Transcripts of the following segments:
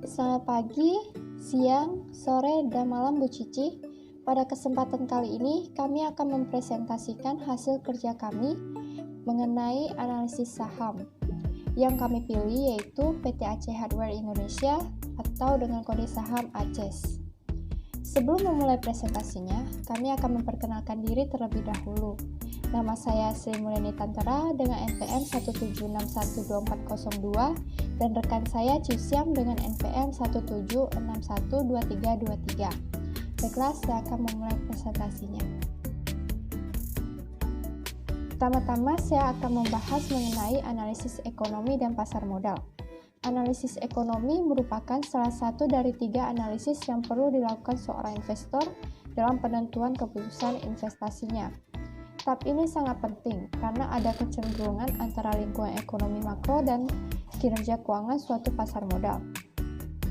Selamat pagi, siang, sore, dan malam Bu Cici. Pada kesempatan kali ini, kami akan mempresentasikan hasil kerja kami mengenai analisis saham. Yang kami pilih yaitu PT AC Hardware Indonesia atau dengan kode saham ACES. Sebelum memulai presentasinya, kami akan memperkenalkan diri terlebih dahulu. Nama saya Sri Mulyani Tantara dengan NPM 176124002 dan rekan saya Ciusiam dengan NPM 176122323. Baiklah, saya akan memulai presentasinya. Pertama-tama saya akan membahas mengenai analisis ekonomi dan pasar modal. Analisis ekonomi merupakan salah satu dari 3 analisis yang perlu dilakukan seorang investor dalam penentuan keputusan investasinya. Tahap ini sangat penting karena ada kecenderungan antara lingkungan ekonomi makro dan kinerja keuangan suatu pasar modal.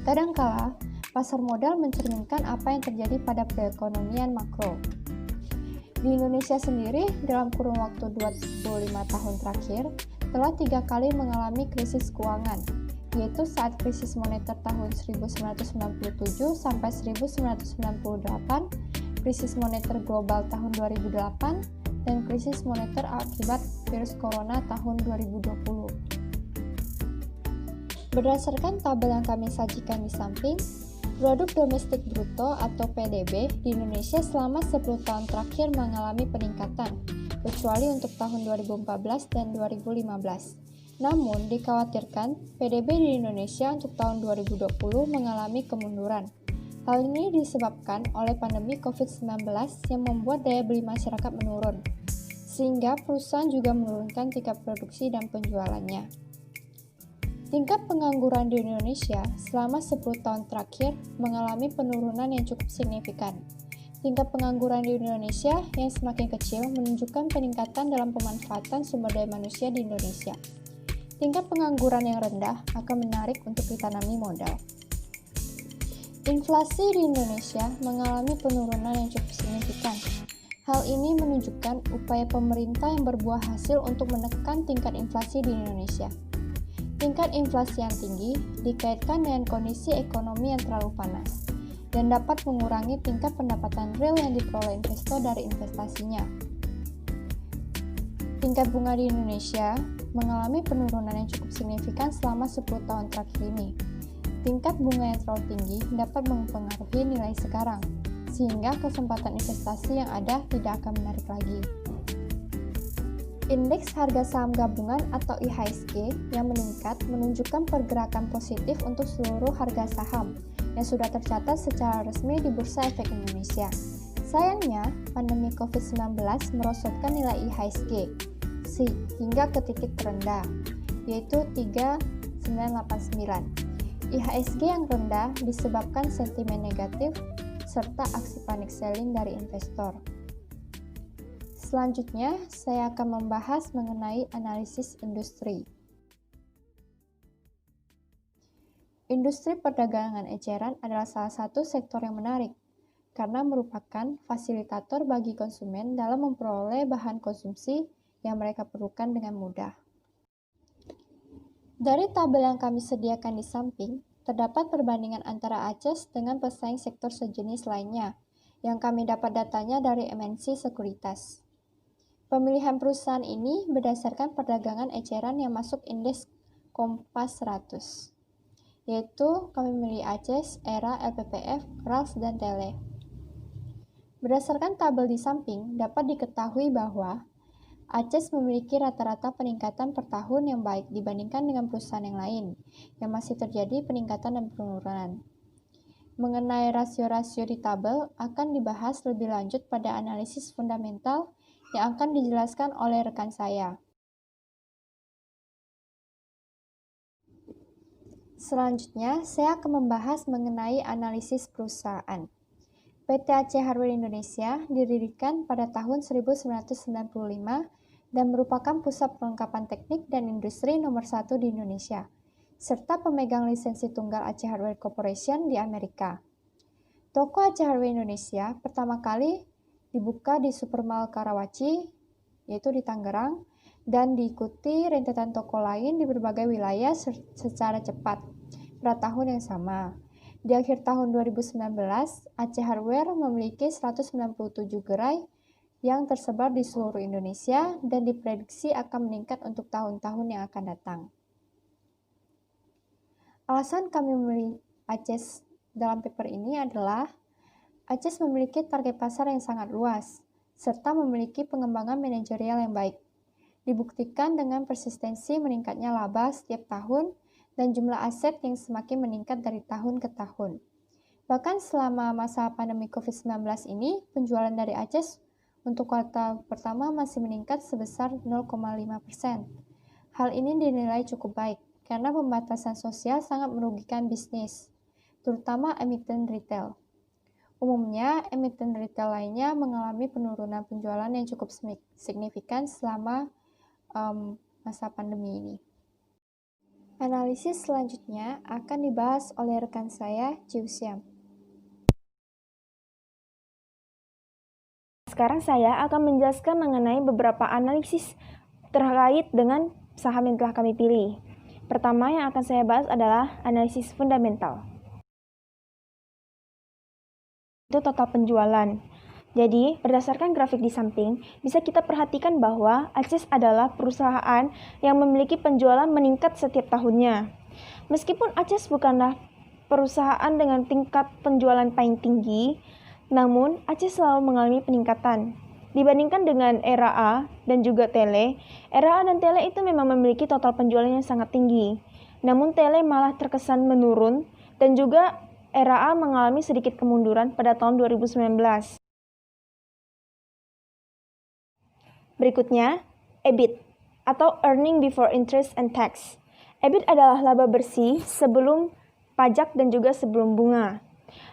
Kadangkala, pasar modal mencerminkan apa yang terjadi pada perekonomian makro. Di Indonesia sendiri, dalam kurun waktu 25 tahun terakhir, telah 3 kali mengalami krisis keuangan, yaitu saat krisis moneter tahun 1997 sampai 1998, krisis moneter global tahun 2008, dan krisis moneter akibat virus corona tahun 2020. Berdasarkan tabel yang kami sajikan di samping, produk domestik bruto atau PDB di Indonesia selama 10 tahun terakhir mengalami peningkatan, kecuali untuk tahun 2014 dan 2015. Namun, dikhawatirkan PDB di Indonesia untuk tahun 2020 mengalami kemunduran. Hal ini disebabkan oleh pandemi COVID-19 yang membuat daya beli masyarakat menurun, sehingga perusahaan juga menurunkan tingkat produksi dan penjualannya. Tingkat pengangguran di Indonesia selama 10 tahun terakhir mengalami penurunan yang cukup signifikan. Tingkat pengangguran di Indonesia yang semakin kecil menunjukkan peningkatan dalam pemanfaatan sumber daya manusia di Indonesia. Tingkat pengangguran yang rendah akan menarik untuk ditanami modal. Inflasi di Indonesia mengalami penurunan yang cukup signifikan. Hal ini menunjukkan upaya pemerintah yang berbuah hasil untuk menekan tingkat inflasi di Indonesia. Tingkat inflasi yang tinggi dikaitkan dengan kondisi ekonomi yang terlalu panas dan dapat mengurangi tingkat pendapatan real yang diperoleh investor dari investasinya. Tingkat bunga di Indonesia mengalami penurunan yang cukup signifikan selama 10 tahun terakhir ini. Tingkat bunga yang terlalu tinggi dapat mempengaruhi nilai sekarang, sehingga kesempatan investasi yang ada tidak akan menarik lagi. Indeks harga saham gabungan atau IHSG yang meningkat menunjukkan pergerakan positif untuk seluruh harga saham yang sudah tercatat secara resmi di Bursa Efek Indonesia. Sayangnya, pandemi COVID-19 merosotkan nilai IHSG hingga ke titik terendah, yaitu 3989. IHSG yang rendah disebabkan sentimen negatif serta aksi panic selling dari investor. Selanjutnya, saya akan membahas mengenai analisis industri. Industri perdagangan eceran adalah salah satu sektor yang menarik, karena merupakan fasilitator bagi konsumen dalam memperoleh bahan konsumsi yang mereka perlukan dengan mudah. Dari tabel yang kami sediakan di samping, terdapat perbandingan antara ACES dengan pesaing sektor sejenis lainnya, yang kami dapat datanya dari MNC Sekuritas. Pemilihan perusahaan ini berdasarkan perdagangan eceran yang masuk indeks Kompas 100, yaitu kami memilih ACES, ERA, LPPF, KRALS, dan TELE. Berdasarkan tabel di samping, dapat diketahui bahwa ACES memiliki rata-rata peningkatan per tahun yang baik dibandingkan dengan perusahaan yang lain, yang masih terjadi peningkatan dan penurunan. Mengenai rasio-rasio di tabel akan dibahas lebih lanjut pada analisis fundamental yang akan dijelaskan oleh rekan saya. Selanjutnya, saya akan membahas mengenai analisis perusahaan. PT AC Hardware Indonesia didirikan pada tahun 1995 dan merupakan pusat perlengkapan teknik dan industri nomor 1 di Indonesia, serta pemegang lisensi tunggal AC Hardware Corporation di Amerika. Toko AC Hardware Indonesia pertama kali dibuka di Supermall Karawaci, yaitu di Tangerang, dan diikuti rentetan toko lain di berbagai wilayah secara cepat. pada tahun yang sama. Di akhir tahun 2019, Aceh Hardware memiliki 197 gerai yang tersebar di seluruh Indonesia dan diprediksi akan meningkat untuk tahun-tahun yang akan datang. Alasan kami memilih Aces dalam paper ini adalah Aces memiliki target pasar yang sangat luas, serta memiliki pengembangan manajerial yang baik. Dibuktikan dengan persistensi meningkatnya laba setiap tahun dan jumlah aset yang semakin meningkat dari tahun ke tahun. Bahkan selama masa pandemi COVID-19 ini, penjualan dari Aces untuk kuartal pertama masih meningkat sebesar 0,5%. Hal ini dinilai cukup baik, karena pembatasan sosial sangat merugikan bisnis, terutama emiten retail. Umumnya, emiten retail lainnya mengalami penurunan penjualan yang cukup signifikan selama masa pandemi ini. Analisis selanjutnya akan dibahas oleh rekan saya, Ciu Siam. Sekarang saya akan menjelaskan mengenai beberapa analisis terkait dengan saham yang telah kami pilih. Pertama yang akan saya bahas adalah analisis fundamental. Itu total penjualan. Jadi, berdasarkan grafik di samping, bisa kita perhatikan bahwa Aces adalah perusahaan yang memiliki penjualan meningkat setiap tahunnya. Meskipun Aces bukanlah perusahaan dengan tingkat penjualan paling tinggi, namun Aces selalu mengalami peningkatan. Dibandingkan dengan RAA dan juga Tele, RAA dan Tele itu memang memiliki total penjualan yang sangat tinggi. Namun Tele malah terkesan menurun dan juga RAA mengalami sedikit kemunduran pada tahun 2019. Berikutnya, EBIT atau Earning Before Interest and Tax. EBIT adalah laba bersih sebelum pajak dan juga sebelum bunga.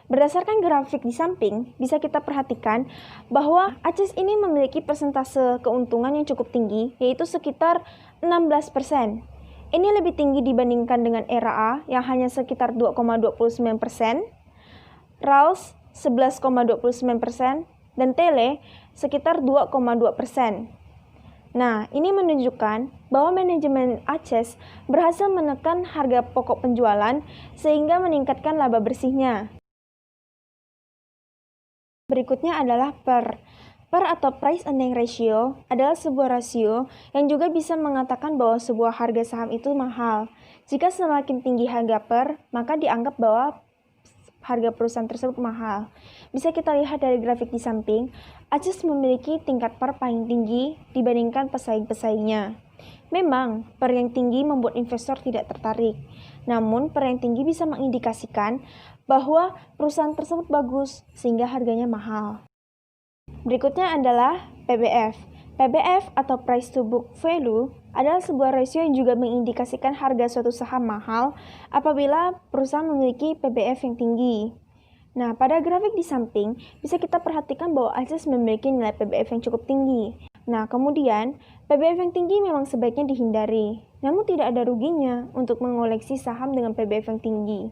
Berdasarkan grafik di samping, bisa kita perhatikan bahwa Aces ini memiliki persentase keuntungan yang cukup tinggi, yaitu sekitar 16%. Ini lebih tinggi dibandingkan dengan RAA yang hanya sekitar 2,29%, RALS 11,29%, dan Tele sekitar 2,2%. Nah, ini menunjukkan bahwa manajemen Aces berhasil menekan harga pokok penjualan sehingga meningkatkan laba bersihnya. Berikutnya adalah PER. PER atau Price Earning Ratio adalah sebuah rasio yang juga bisa mengatakan bahwa sebuah harga saham itu mahal. Jika semakin tinggi harga PER, maka dianggap bahwa harga perusahaan tersebut mahal. Bisa kita lihat dari grafik di samping, Aces memiliki tingkat PER paling tinggi dibandingkan pesaing-pesaingnya. Memang, PER yang tinggi membuat investor tidak tertarik. Namun, PER yang tinggi bisa mengindikasikan bahwa perusahaan tersebut bagus sehingga harganya mahal. Berikutnya adalah PBF. PBF atau Price to Book Value adalah sebuah rasio yang juga mengindikasikan harga suatu saham mahal apabila perusahaan memiliki PBF yang tinggi. Nah, pada grafik di samping bisa kita perhatikan bahwa Aces memiliki nilai PBF yang cukup tinggi. Nah, kemudian PBF yang tinggi memang sebaiknya dihindari. Namun tidak ada ruginya untuk mengoleksi saham dengan PBF yang tinggi.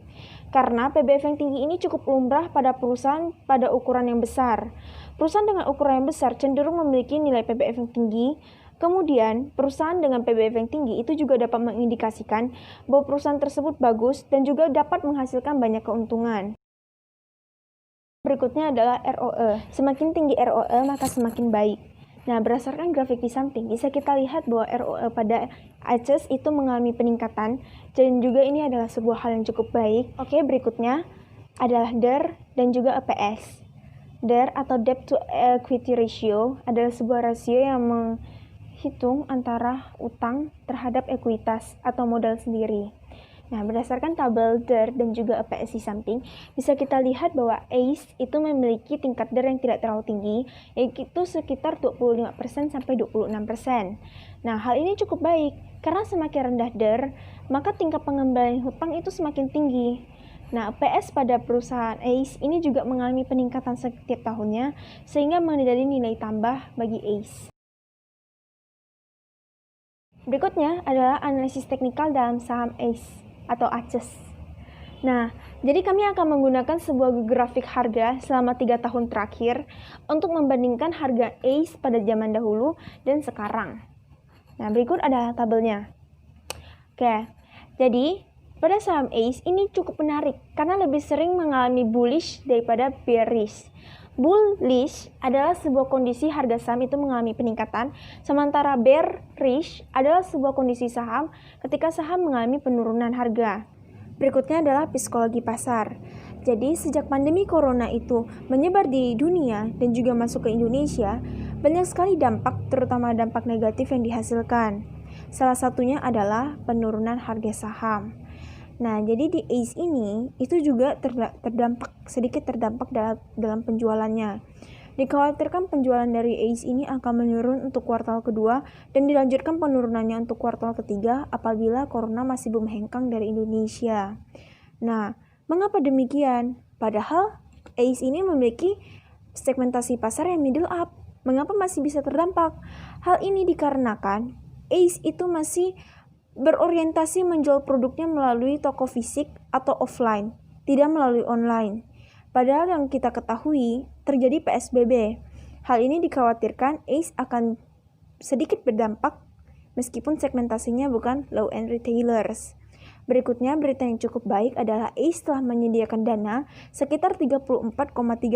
Karena PBF yang tinggi ini cukup lumrah pada perusahaan pada ukuran yang besar. Perusahaan dengan ukuran yang besar cenderung memiliki nilai PBF yang tinggi. Kemudian, perusahaan dengan PBF yang tinggi itu juga dapat mengindikasikan bahwa perusahaan tersebut bagus dan juga dapat menghasilkan banyak keuntungan. Berikutnya adalah ROE. Semakin tinggi ROE, maka semakin baik. Nah, berdasarkan grafik di samping, bisa kita lihat bahwa ROE pada Aces itu mengalami peningkatan, dan juga ini adalah sebuah hal yang cukup baik. Oke, berikutnya adalah DER dan juga EPS. DER atau Debt to Equity Ratio adalah sebuah rasio yang menghitung antara utang terhadap ekuitas atau modal sendiri. Nah, berdasarkan tabel DER dan juga EPS di samping, bisa kita lihat bahwa ACE itu memiliki tingkat DER yang tidak terlalu tinggi, yaitu sekitar 25% sampai 26%. Nah, hal ini cukup baik, karena semakin rendah DER, maka tingkat pengembalian hutang itu semakin tinggi. Nah, EPS pada perusahaan ACE ini juga mengalami peningkatan setiap tahunnya, sehingga menjadi nilai tambah bagi ACE. Berikutnya adalah analisis teknikal dalam saham ACE atau Aces. Nah, jadi kami akan menggunakan sebuah grafik harga selama 3 tahun terakhir untuk membandingkan harga ACE pada zaman dahulu dan sekarang. Nah, berikut adalah tabelnya. Oke, jadi Pada saham ACE ini cukup menarik karena lebih sering mengalami bullish daripada bearish. Bullish adalah sebuah kondisi harga saham itu mengalami peningkatan, sementara bearish adalah sebuah kondisi saham ketika saham mengalami penurunan harga. Berikutnya adalah psikologi pasar. Jadi, sejak pandemi corona itu menyebar di dunia dan juga masuk ke Indonesia, banyak sekali dampak, terutama dampak negatif yang dihasilkan. Salah satunya adalah penurunan harga saham. Nah, jadi di ACE ini itu juga sedikit terdampak dalam penjualannya. Dikhawatirkan penjualan dari ACE ini akan menurun untuk kuartal kedua dan dilanjutkan penurunannya untuk kuartal ketiga apabila corona masih belum hengkang dari Indonesia. Nah, mengapa demikian? Padahal ACE ini memiliki segmentasi pasar yang middle up. Mengapa masih bisa terdampak? Hal ini dikarenakan ACE itu masih berorientasi menjual produknya melalui toko fisik atau offline, tidak melalui online. Padahal yang kita ketahui terjadi PSBB. Hal ini dikhawatirkan ACE akan sedikit berdampak meskipun segmentasinya bukan low-end retailers. Berikutnya, berita yang cukup baik adalah ACE telah menyediakan dana sekitar 34,3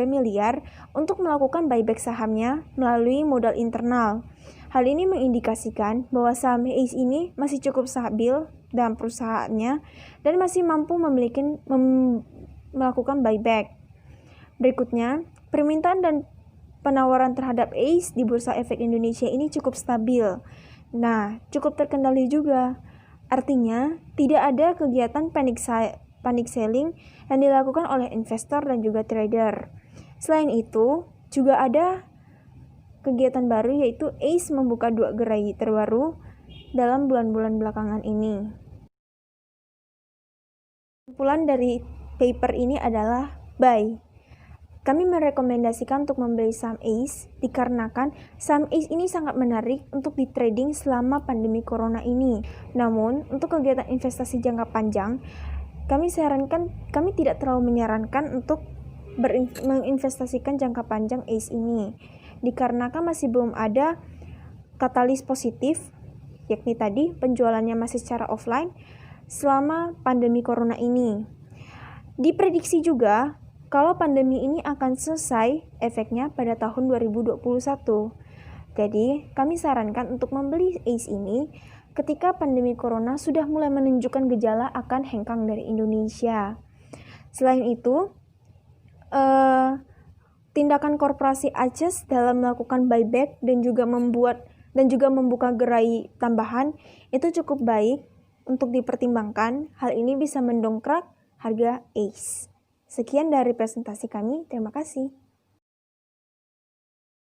miliar untuk melakukan buyback sahamnya melalui modal internal. Hal ini mengindikasikan bahwa saham ACE ini masih cukup stabil dalam perusahaannya dan masih mampu melakukan buyback. Berikutnya, permintaan dan penawaran terhadap ACE di Bursa Efek Indonesia ini cukup stabil. Nah, cukup terkendali juga. Artinya, tidak ada kegiatan panic selling yang dilakukan oleh investor dan juga trader. Selain itu, juga ada kegiatan baru yaitu ACE membuka 2 gerai terbaru dalam bulan-bulan belakangan ini. Kesimpulan dari paper ini adalah buy. Kami merekomendasikan untuk membeli saham ACE dikarenakan saham ACE ini sangat menarik untuk di trading selama pandemi corona ini. Namun, untuk kegiatan investasi jangka panjang, kami tidak terlalu menyarankan untuk menginvestasikan jangka panjang ACE ini. Dikarenakan masih belum ada katalis positif, yakni tadi penjualannya masih secara offline selama pandemi corona ini. Diprediksi juga kalau pandemi ini akan selesai efeknya pada tahun 2021. Jadi, kami sarankan untuk membeli ACE ini ketika pandemi corona sudah mulai menunjukkan gejala akan hengkang dari Indonesia. Selain itu, tindakan korporasi ACES dalam melakukan buyback dan juga membuka gerai tambahan itu cukup baik untuk dipertimbangkan. Hal ini bisa mendongkrak harga ACE. Sekian dari presentasi kami, terima kasih.